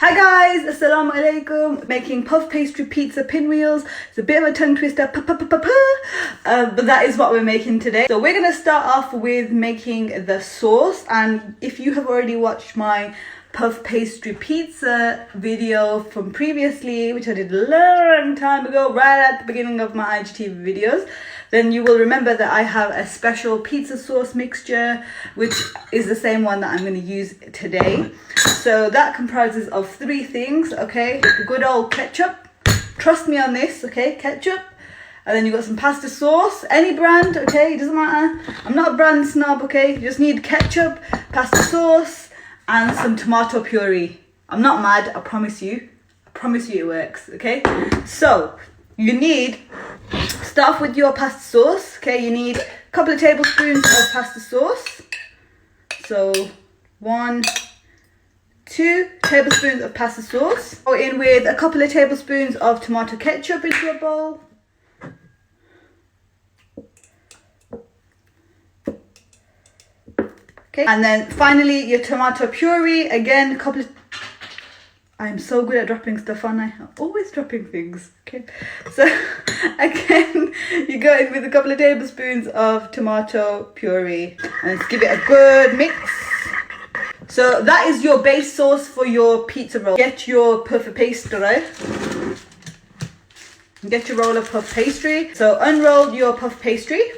Hi guys, assalamu alaikum. Making puff pastry pizza pinwheels. It's a bit of a tongue twister, but that is what we're making today. So we're gonna start off with making the sauce, and if you have already watched my puff pastry pizza video from previously, which I did a long time ago, right at the beginning of my IGTV videos, then you will remember that I have a special pizza sauce mixture, which is the same one that I'm going to use today. So that comprises of three things, okay? Good old ketchup. Trust me on this, okay? Ketchup. And then you've got some pasta sauce, any brand, okay? It doesn't matter. I'm not a brand snob, okay? You just need ketchup, pasta sauce, and some tomato puree. I'm not mad, I promise you. I promise you it works, okay? So you need, start off with your pasta sauce, okay? You need a couple of tablespoons of pasta sauce. So 1, 2 tablespoons of pasta sauce. Go in with a couple of tablespoons of tomato ketchup into a bowl. Okay, and then finally your tomato puree. Again, a couple of, I'm so good at dropping stuff, aren't I? I'm always dropping things. Okay, so again, you go in with a couple of tablespoons of tomato puree and let's give it a good mix. So that is your base sauce for your pizza roll. Get your puff pastry. Get your roll of puff pastry. So unroll your puff pastry.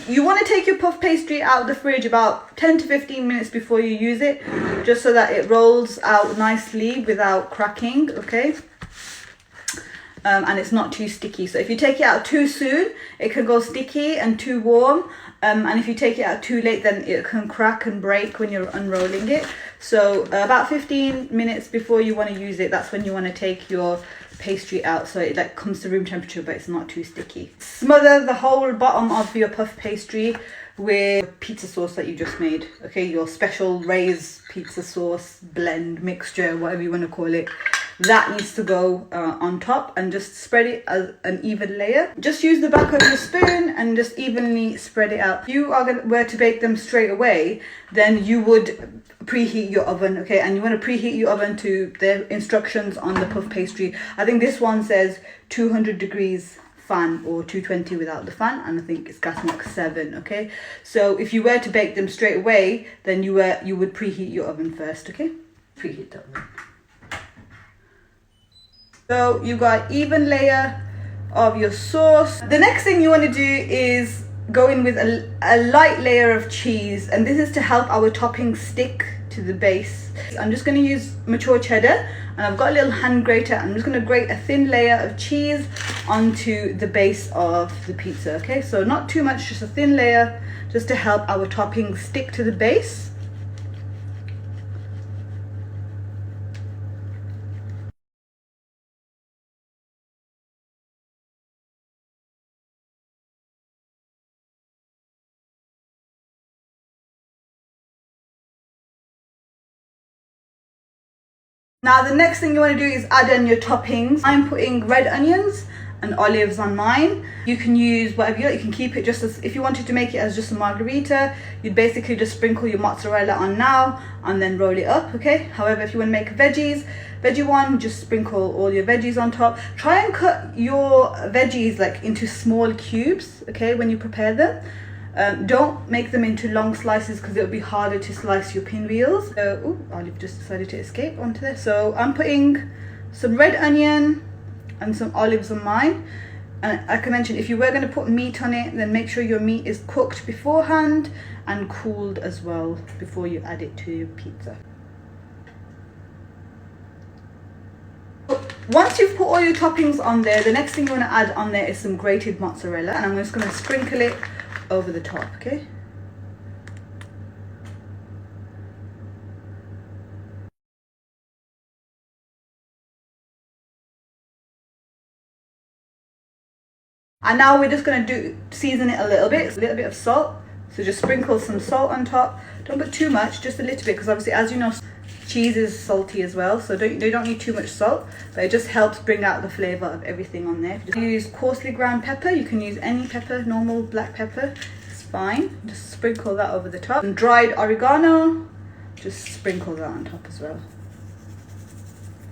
You want to take your puff pastry out of the fridge about 10 to 15 minutes before you use it, just so that it rolls out nicely without cracking, okay? And it's not too sticky. So if you take it out too soon, it can go sticky and too warm. And if you take it out too late, then it can crack and break when you're unrolling it. So about 15 minutes before you want to use it, that's when you want to take your pastry out, so it like comes to room temperature but it's not too sticky. Smother the whole bottom of your puff pastry with pizza sauce that you just made, okay? Your special Ray's pizza sauce blend mixture, whatever you want to call it. That needs to go on top, and just spread it as an even layer. Just use the back of your spoon and just evenly spread it out. If you were to bake them straight away, then you would preheat your oven, okay? And you want to preheat your oven to the instructions on the puff pastry. I think this one says 200 degrees fan or 220 without the fan, and I think it's gas max 7, okay? So if you were to bake them straight away, then you would preheat your oven first, okay? Preheat the oven. So you've got even layer of your sauce. The next thing you want to do is go in with a light layer of cheese, and this is to help our topping stick to the base. I'm just going to use mature cheddar, and I've got a little hand grater. I'm just going to grate a thin layer of cheese onto the base of the pizza, okay? So not too much, just a thin layer, just to help our topping stick to the base. Now the next thing you want to do is add in your toppings. I'm putting red onions and olives on mine. You can use whatever you like. You can keep it just as, if you wanted to make it as just a margarita, you'd basically just sprinkle your mozzarella on now and then roll it up, okay? However, if you want to make veggie one, just sprinkle all your veggies on top. Try and cut your veggies like into small cubes, okay, when you prepare them. Don't make them into long slices because it'll be harder to slice your pinwheels. Olive just decided to escape onto there. So I'm putting some red onion and some olives on mine. And like I mentioned, if you were going to put meat on it, then make sure your meat is cooked beforehand and cooled as well before you add it to your pizza. Once you've put all your toppings on there, the next thing you want to add on there is some grated mozzarella, and I'm just going to sprinkle it over the top, okay? And now we're just going to season it a little bit of salt. So just sprinkle some salt on top. Don't put too much, just a little bit, because obviously, as you know, cheese is salty as well, so you don't need too much salt, but it just helps bring out the flavor of everything on there. If you use coarsely ground pepper, you can use any pepper, normal black pepper, it's fine. Just sprinkle that over the top. And dried oregano, just sprinkle that on top as well.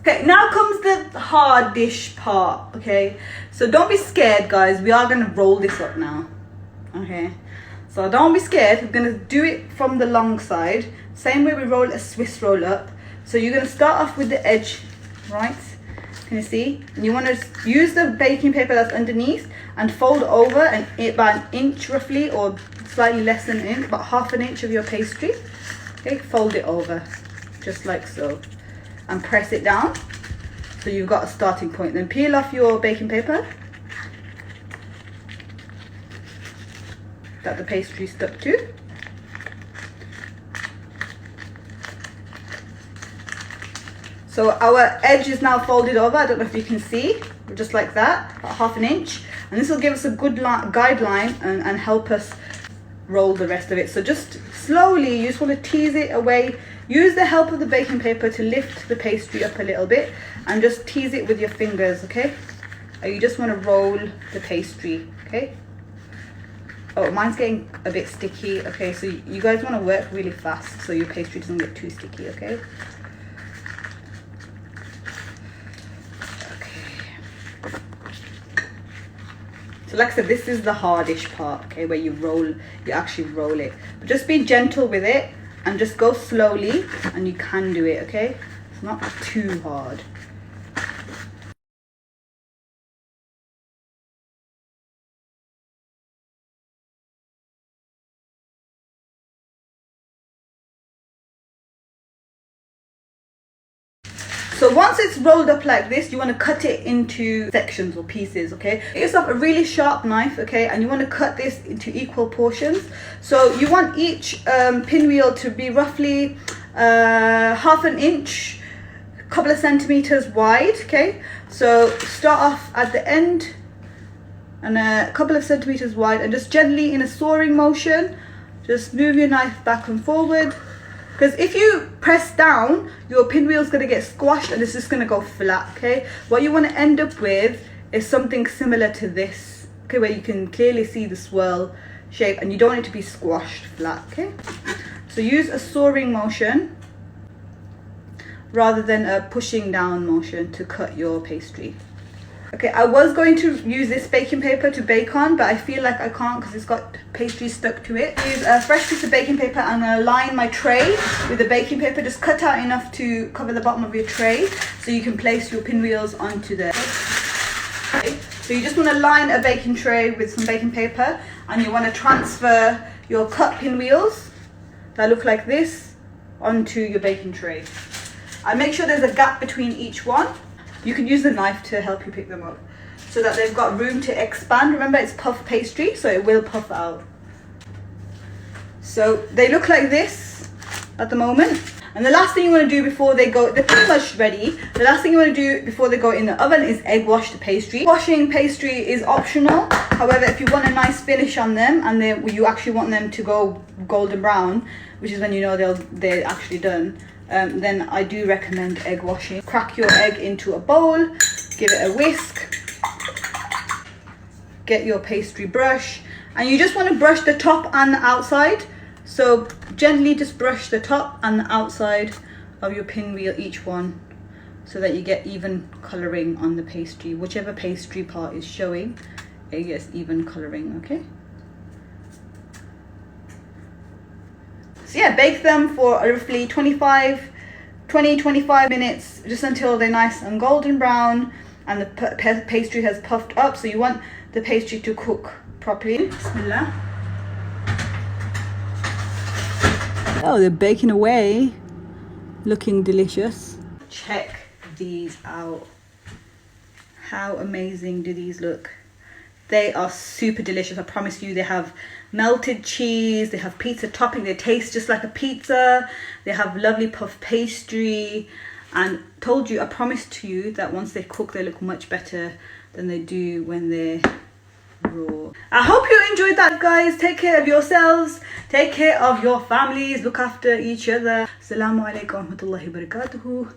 Okay, now comes the hard dish part, okay? So don't be scared, guys. We are going to roll this up now, okay? So don't be scared. We're going to do it from the long side. Same way we roll a Swiss roll up. So you're going to start off with the edge, right? Can you see? And you want to use the baking paper that's underneath and fold over about an inch roughly, or slightly less than an inch, about half an inch of your pastry. Okay, fold it over, just like so. And press it down. So you've got a starting point. Then peel off your baking paper that the pastry stuck to. So our edge is now folded over. I don't know if you can see, just like that, about half an inch. And this will give us a good guideline and help us roll the rest of it. So just slowly, you just want to tease it away. Use the help of the baking paper to lift the pastry up a little bit and just tease it with your fingers, okay? And you just want to roll the pastry, okay? Oh, mine's getting a bit sticky. Okay, so you guys want to work really fast so your pastry doesn't get too sticky, okay? So like I said, this is the hardish part, okay, where you actually roll it. But just be gentle with it and just go slowly and you can do it, okay? It's not too hard. So once it's rolled up like this, you want to cut it into sections or pieces, okay? Get yourself a really sharp knife, okay? And you want to cut this into equal portions. So you want each pinwheel to be roughly half an inch, a couple of centimeters wide, okay? So start off at the end and a couple of centimeters wide, and just gently in a soaring motion, just move your knife back and forward. Because if you press down, your pinwheel is going to get squashed and it's just going to go flat, okay? What you want to end up with is something similar to this, okay? Where you can clearly see the swirl shape and you don't want it to be squashed flat, okay? So use a soaring motion rather than a pushing down motion to cut your pastry. Okay, I was going to use this baking paper to bake on, but I feel like I can't because it's got pastry stuck to it. Use a fresh piece of baking paper. I'm going to line my tray with the baking paper. Just cut out enough to cover the bottom of your tray so you can place your pinwheels onto there. Okay. So you just want to line a baking tray with some baking paper, and you want to transfer your cut pinwheels that look like this onto your baking tray. And make sure there's a gap between each one. You can use the knife to help you pick them up so that they've got room to expand. Remember, it's puff pastry, so it will puff out. So they look like this at the moment. And the last thing you want to do before they go, they're pretty much ready. The last thing you want to do before they go in the oven is egg wash the pastry. Washing pastry is optional. However, if you want a nice finish on them and you actually want them to go golden brown, which is when you know they're actually done, then I do recommend egg washing. Crack your egg into a bowl, give it a whisk, get your pastry brush, and you just want to brush the top and the outside. So gently just brush the top and the outside of your pinwheel, each one, so that you get even colouring on the pastry. Whichever pastry part is showing, it gets even colouring, okay? So yeah, bake them for roughly 20-25 minutes, just until they're nice and golden brown and the pastry has puffed up. So you want the pastry to cook properly. Bismillah. Oh, they're baking away, looking delicious. Check these out. How amazing do these look? They are super delicious, I promise you. They have melted cheese, they have pizza topping, they taste just like a pizza, they have lovely puff pastry, and told you, I promised you that once they cook they look much better than they do when they're raw. I hope you enjoyed that, guys. Take care of yourselves, take care of your families, look after each other. Assalamu alaikum wa rahmatullahi wa barakatuhu.